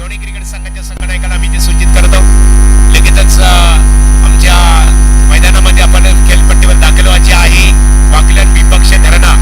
दोन्ही क्रिकेट संघाच्या संघनायकांना मी ते सूचित करतो. लगेचच आमच्या मैदानामध्ये आपण खेळपट्टीवर दाखल व्हायची आहे. वाकलन विपक्ष धरणा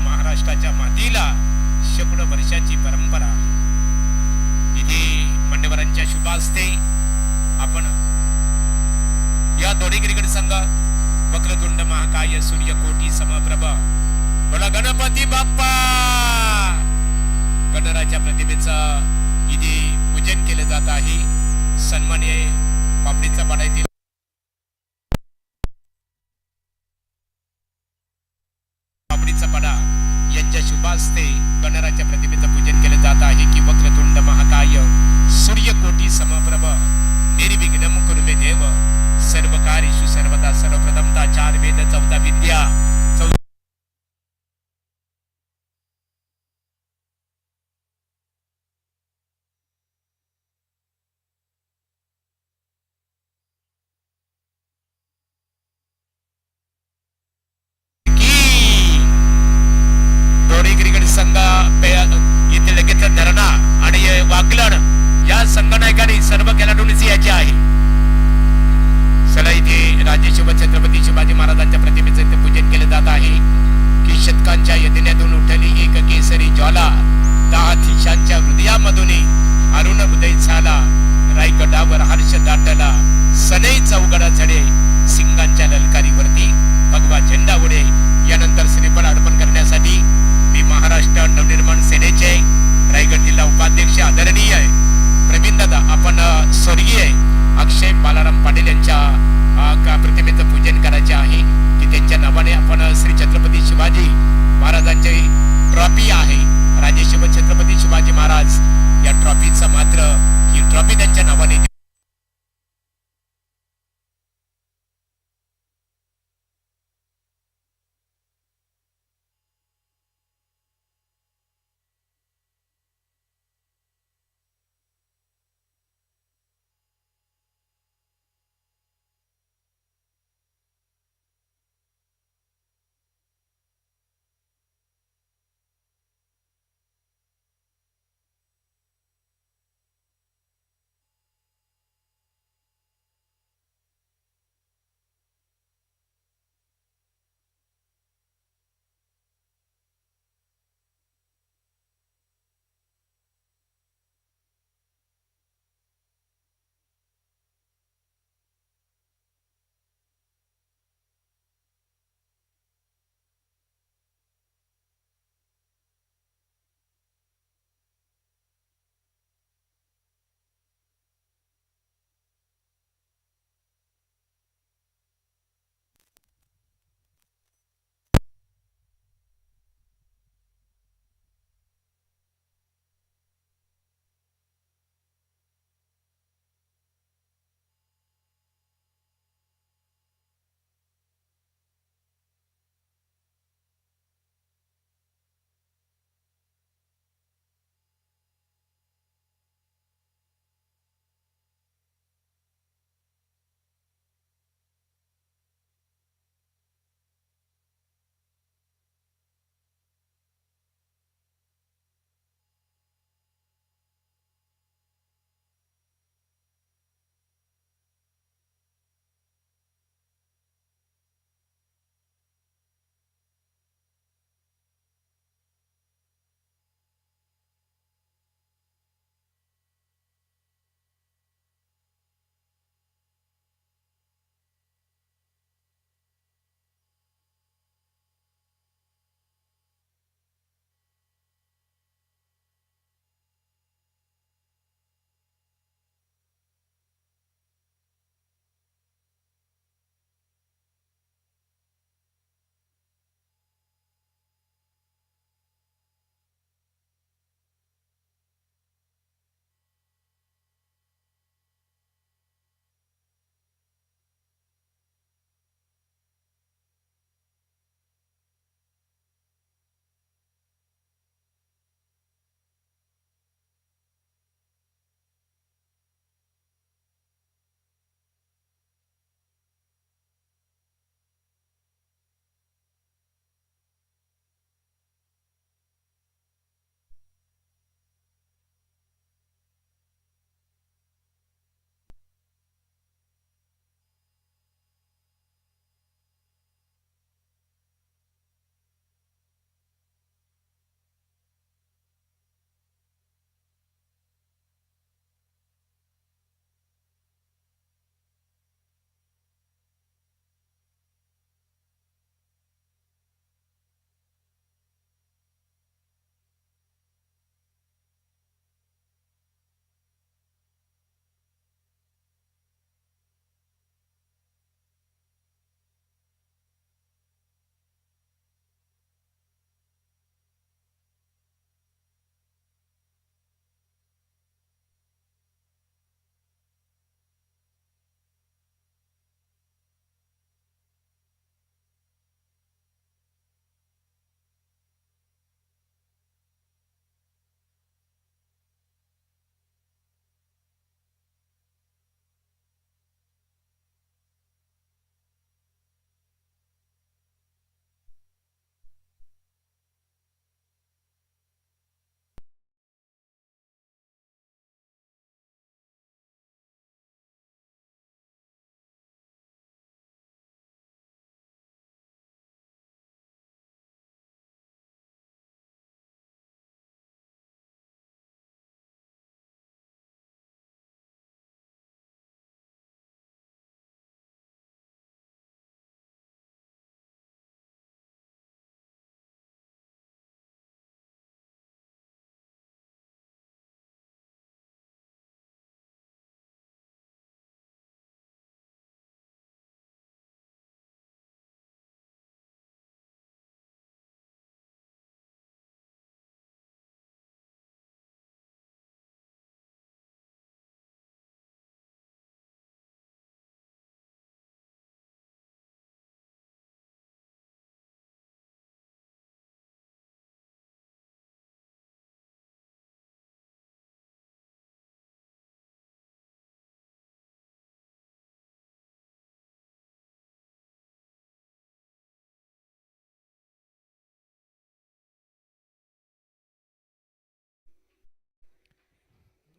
महाराष्ट्राच्या मातीला शेकडो वर्षाची परंपरा. इथे मान्यवरांच्या शुभास्ते आपण या दोन्ही क्रिकेट संघ वक्रतुंड महाकाय सूर्यकोटी समप्रभ बोला गणपती बाप्पा गणराच्या प्रतिमेचं इथे पूजन केले जात आहे. सन्मान्य पापडीचा पाडा यांच्या शुभास्ते गणराच्या प्रतिमेचं पूजन केले जात आहे की वक्रतुंड महाकाय सूर्यकोटी समप्रभ निर्विघ्नं कुरु मे देव सर्व कार्येषु सर्वदा सर्वप्रथमता 4 वेद 14 विद्या इथे लगेच धरणा आणि वाकलन या संघनायकांनी सर्व खेळाडूंची याची आहे. चला इथे राजे छत्रपती शिवाजी महाराजांच्या प्रतिमेचे इथे पूजन केले जात आहे की शतकांच्या यज्ञातून उठली एक केसरी ज्वाला 10 दिशांच्या हृदयामधून अरुण उदय झाला रायगडावर हर्ष दाटला सनई चौगडा झडे सिंगांच्या ललकारीवरती भगवा झेंडा उडे. यानंतर श्रीफळ अर्पण करण्यासाठी मी महाराष्ट्र नवनिर्माण सेनेचे रायगड जिल्हा उपाध्यक्ष आदरणीय प्रवीण दादा आपण स्वर्गीय अक्षय बालाराम पाटील यांच्या प्रतिमेचं पूजन करायचे आहे की त्यांच्या नावाने आपण श्री छत्रपती शिवाजी महाराजांची ट्रॉफी आहे. राजे छत्रपती शिवाजी महाराज या ट्रॉफीचा मात्र ही ट्रॉफी त्यांच्या नावाने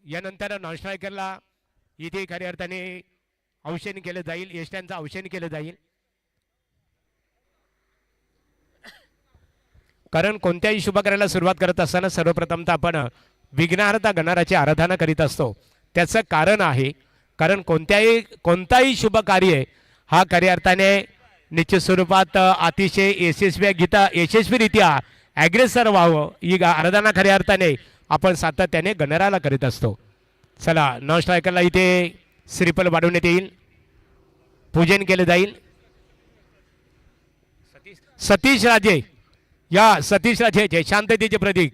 यानंतर नॉन स्ट्रायकरला इथे खऱ्या अर्थाने औषण केलं जाईल, यष्ट्यांचं औषण केलं जाईल. कारण कोणत्याही शुभ कार्याला सुरुवात करत असताना सर्वप्रथम आपण विघ्नहर्ता गणाराची आराधना करीत असतो. त्याचं कारण आहे, कारण कोणताही शुभ कार्य हा खऱ्या अर्थाने निश्चित स्वरूपात अतिशय यशस्वीरित्या ॲग्रेसर व्हावं ही आराधना खऱ्या अर्थाने आपण सातत्याने गणराला करीत असतो. चला नॉन स्ट्रायकरला इथे श्रीफल वाढवण्यात येईल, पूजन केलं जाईल. सतीश राजे, या सतीश राजे जे शांततेचे प्रतीक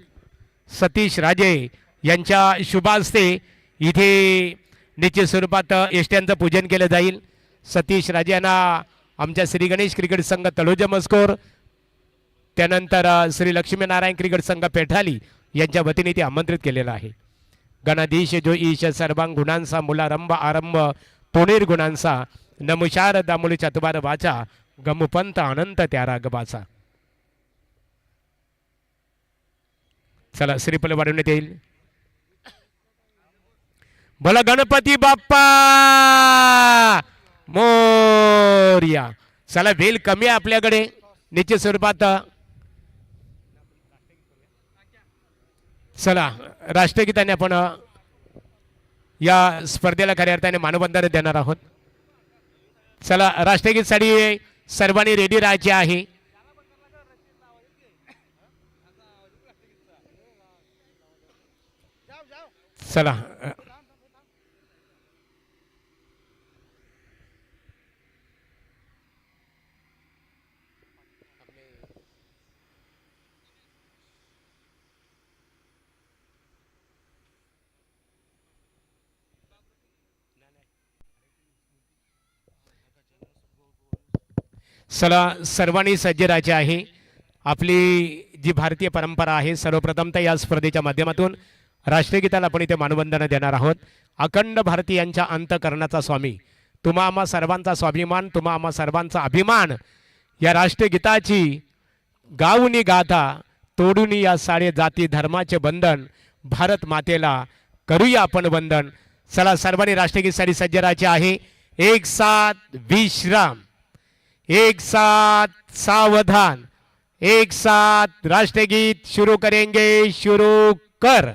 सतीश राजे यांच्या शुभ हस्ते इथे निश्चित स्वरूपात यष्ट्यांचं पूजन केलं जाईल. सतीश राजे यांना आमच्या श्री गणेश क्रिकेट संघ तळोजा मस्कोर, त्यानंतर श्री लक्ष्मीनारायण क्रिकेट संघ पेठाली यांच्या वतीने ते आमंत्रित केलेलं आहे. गणाधीश जो ईश सर्वांग गुणांचा मुलारंभ आरंभ पुणेर गुणांचा नमुशार दामुली चतुबार वाचा गमुपंत अनंत त्या रागबाचा. चला श्रीफल वाढवण्यात येईल. बोला गणपती बाप्पा मोरया. चला वेल कमी आहे आपल्याकडे निश्चित स्वरूपात. चला राष्ट्रगीताने आपण या स्पर्धेला खऱ्या अर्थाने मानवंदन देणार आहोत. चला राष्ट्रगीत साठी सर्वांनी रेडी राहायचे आहे. चला चला सर्वांनी सज्ज राहायचे आहे. आपली जी भारतीय परंपरा आहे, सर्वप्रथम तर या स्पर्धेच्या माध्यमातून राष्ट्रगीताला आपण इथे मानवंदना देणार आहोत. अखंड भारतीयांच्या अंतःकरणाचा स्वामी, तुम्हा आम्हा सर्वांचा स्वाभिमान, तुम्हा आम्हा सर्वांचा अभिमान, या राष्ट्रगीताची गाऊनी गाथा तोडून या साडे जाती धर्माचे बंधन, भारत मातेला करूया आपण वंदन. चला सर्वांनी राष्ट्रगीतासाठी सज्ज राहायचे आहे. एक साथ विश्राम, एक साथ सावधान, एक साथ राष्ट्रगीत शुरू करेंगे. शुरू कर.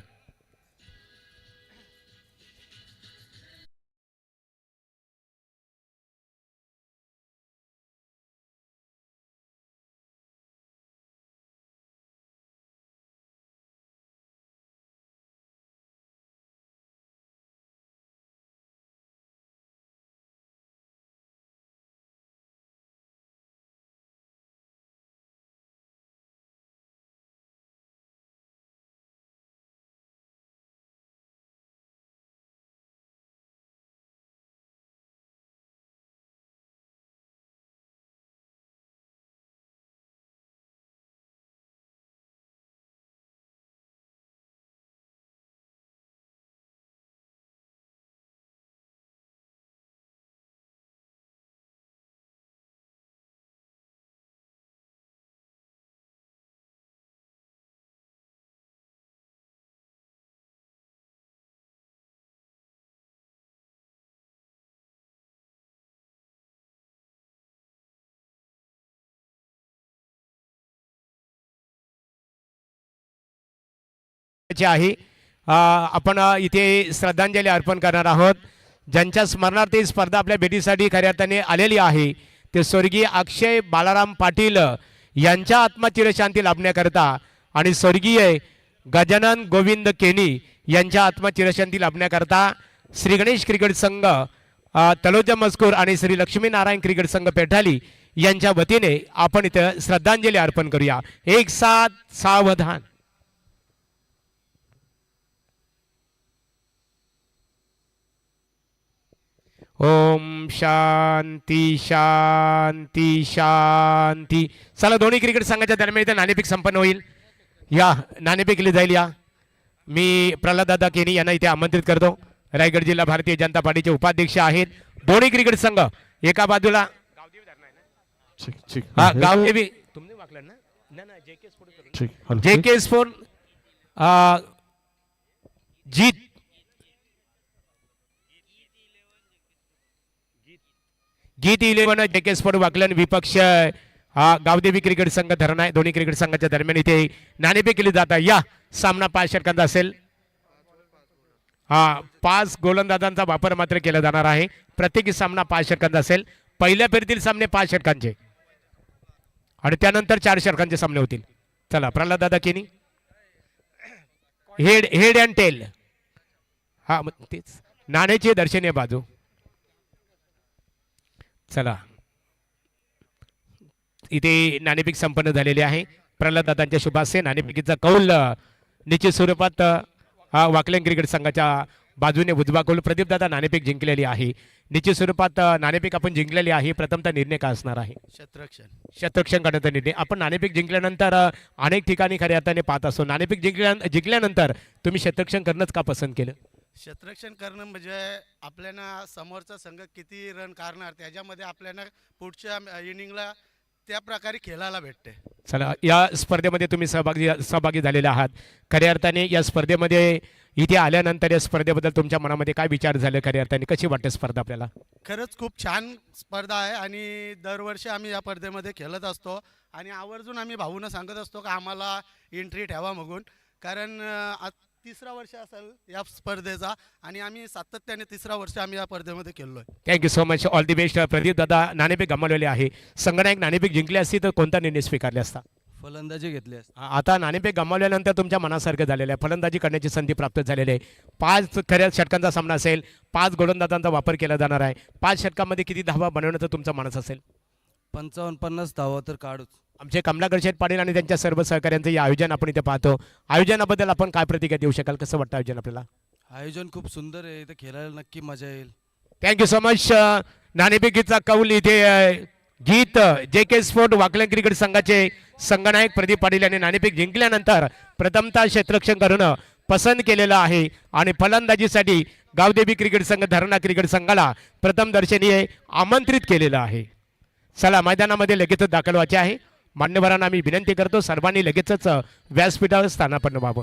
आहे आपण इथे श्रद्धांजली अर्पण करणार आहोत. ज्यांच्या स्मरणार्थ ही स्पर्धा आपल्या भेटीसाठी खऱ्या अर्थाने आलेली आहे ते स्वर्गीय अक्षय बालाराम पाटील यांच्या आत्मचिरशांती लाभण्याकरता आणि स्वर्गीय गजानन गोविंद केनी यांच्या आत्मचिरशांती लाभण्याकरता श्री गणेश क्रिकेट संघ तलोजा मस्कूर आणि श्री लक्ष्मीनारायण क्रिकेट संघ पेठाली यांच्या वतीने आपण इथे श्रद्धांजली अर्पण करूया. एक साथ सावधान. ओम शांती शांती शांती. चला दोन्ही क्रिकेट संघाच्या दरम्यान इथे नाणेफेक संपन्न होईल. या नाणेफेक केली जाईल. या मी प्रल्हाददादा केनी यांना इथे आमंत्रित करतो. रायगड जिल्हा भारतीय जनता पार्टीचे उपाध्यक्ष आहेत. दोन्ही क्रिकेट संघ एका बाजूला गावदेवी तुमने वाकलं ना ना जेके स्पोर्ट जीत जीत 11 जेके स्पोर्ट वाकलन विपक्ष गावदेवी क्रिकेट संघ धरण आहे. दोन्ही क्रिकेट संघाच्या दरम्यान इथे नाणेफेक केली जात आहे. या सामना 5 षटकांचा असेल. 5 गोलंदाजांचा वापर मात्र केला जाणार आहे. प्रत्येकी सामना 5 षटकांचा असेल. पहिल्या फेरीतील सामने 5 षटकांचे आणि त्यानंतर 4 षटकांचे सामने होतील. चला प्रल्हाद दादा केनी हेड अँड टेल. तेच नाण्याची दर्शनीय बाजू. चला इथे नाणेफेक संपन्न झालेली आहे. प्रल्हाद दादांच्या शुभास्ये नाणेफेकीचा कौल निश्चित स्वरूपात वाकलन क्रिकेट संघाच्या बाजूने उजवा कौल. प्रदीप दादा नाणेफेक जिंकलेली आहे. निश्चित स्वरूपात नाणेफेक आपण जिंकलेली आहे. प्रथमतः निर्णय काय असणार आहे? शतरक्षण करण्याचा निर्णय. आपण नाणेफेक जिंकल्यानंतर अनेक ठिकाणी खऱ्या अर्थाने पाहत असतो. नाणेफेक जिंकल्यानंतर तुम्ही शतरक्षण करणंच का पसंत केलं? शतरक्षण करणं म्हणजे आपल्याला समोरचा संघ किती रन काढणार त्याच्यामध्ये आपल्याला पुढच्या इनिंगला त्या प्रकारे खेळायला भेटते. चला या स्पर्धेमध्ये तुम्ही सहभागी झालेले आहात. खऱ्या अर्थाने या स्पर्धेमध्ये इथे आल्यानंतर या स्पर्धेबद्दल तुमच्या मनामध्ये काय विचार झाले? खऱ्या अर्थाने कशी वाटते स्पर्धा आपल्याला? खरंच खूप छान स्पर्धा आहे आणि दरवर्षी आम्ही या स्पर्धेमध्ये खेळत असतो आणि आवर्जून आम्ही भाऊंना सांगत असतो की आम्हाला एंट्री ठेवा मागून. कारण तिसरा वर्ष असेल या स्पर्धेचा आणि आम्ही सातत्याने तिसरा वर्ष आम्ही या स्पर्धेमध्ये खेळलोय. Thank you so much. All the best. Pradeep दादा नाणेफेक गमावलेले आहे. संघनायक नाणेफेक जिंकली असती तर कोणता निर्णय स्वीकारले असता? फलंदाजी घेतली असती. आता नाणेफेक गमावल्यानंतर तुमच्या मनासारखं झालेलं आहे. फलंदाजी करण्याची संधी प्राप्त झालेली आहे. 5 खऱ्या षटकांचा सामना असेल. 5 गोलंदाजांचा वापर केला जाणार आहे. 5 षटकांमध्ये किती धावा बनवण्याचं तुमचं मनस असेल? 55-50 धावा तर काढूच. आमचे कमलाकर शेठ पाटील आणि त्यांच्या सर्व सहकार्यांचं हे आयोजन आपण इथे पाहतो. आयोजनाबद्दल आपण काय प्रतिक्रिया देऊ शकाल? कसं वाटतं आयोजन आपल्याला? आयोजन खूप सुंदर आहे. इथे खेळायला नक्की मजा येईल. Thank you so much. नाणेफेकीचा कौल इथे गीत जेके स्पोर्ट वाकलन क्रिकेट संघाचे संघनायक प्रदीप पाटील यांनी नाणेफेक जिंकल्यानंतर प्रथमतः क्षेत्ररक्षण करणं पसंत केलेलं आहे आणि फलंदाजीसाठी गावदेवी क्रिकेट संघ धरणा क्रिकेट संघाला प्रथम दर्शनीय आमंत्रित केलेलं आहे. चला मैदानामध्ये लगेचच दाखल व्हायचे आहे. मान्यवरांना आम्ही विनंती करतो सर्वांनी लगेचच व्यासपीठावर स्थानापन्न व्हावं.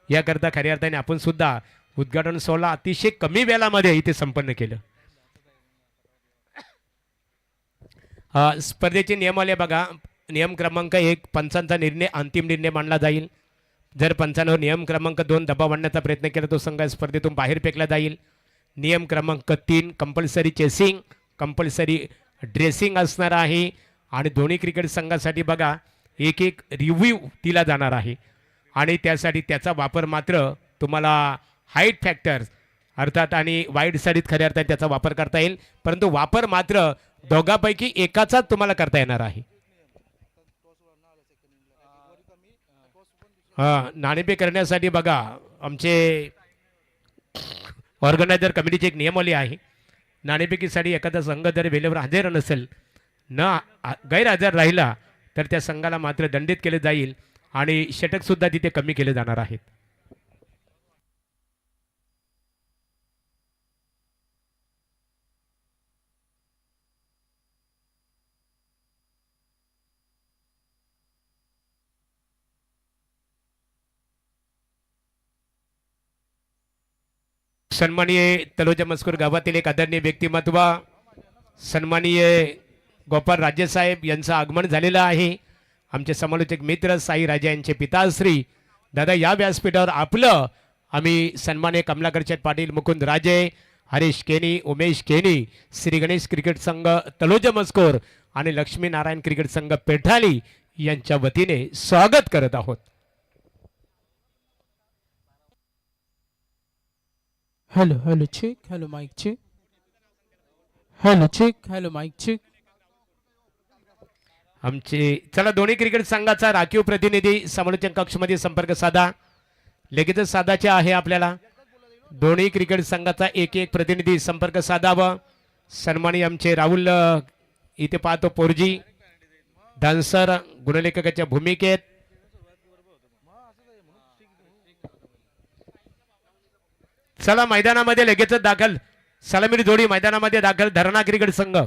याकरता खऱ्या अर्थाने आपण सुद्धा उद्घाटन सोहळा अतिशय कमी वेळामध्ये इथे संपन्न केलं. स्पर्धेचे नियमावली बघा. नियम क्रमांक 1 पंचांचा निर्णय अंतिम निर्णय मानला जाईल. जर पंचांवर नियम क्रमांक 2 दबाव आणण्याचा प्रयत्न केला तो संघ स्पर्धेतून बाहेर फेकला जाईल. नियम क्रमांक 3 कंपल्सरी चेसिंग कंपल्सरी ड्रेसिंग असणार आहे आणि दोन्ही क्रिकेट संघासाठी बघा एक एक रिव्ह्यू दिला जाणार आहे आणि त्यासाठी त्याचा वापर मात्र तुम्हाला हाईट फॅक्टर अर्थात आणि वाईट साडीत खऱ्या अर्थाने त्याचा वापर करता येईल, परंतु वापर मात्र दोघांपैकी एकाचाच तुम्हाला करता येणार आहे. नाणेफेक करण्यासाठी बघा आमचे ऑर्गनायझर कमिटीची एक नियमावली आहे. नाणेफेकीसाठी एखादा संघ जर वेळेवर हजर नसेल गैरहजर राहिला तर त्या संघाला मात्र दंडित केले जाईल आणि षटक सुद्धा तिथे कमी केले जाणार आहेत. सन्माननीय तलोजा मस्कूर गावातील एक आदरणीय व्यक्तिमत्व सन्माननीय गोपाळ राजेसाहेब यांचं आगमन झालेलं आहे. आमचे समालोचक मित्र साई राजा यांचे पिताश्री दादा या व्यासपीठावर आपलं आम्ही सन्माननीय कमलाकर पाटील, मुकुंद राजे, हरीश केनी, उमेश केनी, श्री गणेश क्रिकेट संघ तलोजा मस्कूर आणि लक्ष्मीनारायण क्रिकेट संघ पेठाली यांच्या वतीने स्वागत करत आहोत. Hello, hello, check. Hello, mic check. Hello, check. Hello, mic check. आमचे चला दोन्ही क्रिकेट संघाचा राखीव प्रतिनिधी समालोचन कक्षमध्ये संपर्क साधा. लगेचच साधायचे आहे आपल्याला. दोन्ही क्रिकेट संघाचा एक एक प्रतिनिधी संपर्क साधावा. सन्मानी आमचे राहुल इथे पाहतो पोरजी डान्सर गुणलेखकाच्या भूमिकेत. चला मैदानामध्ये लगेचच दाखल. सलामीर जोडी मैदानामध्ये दाखल धरणा क्रिकेट संघ.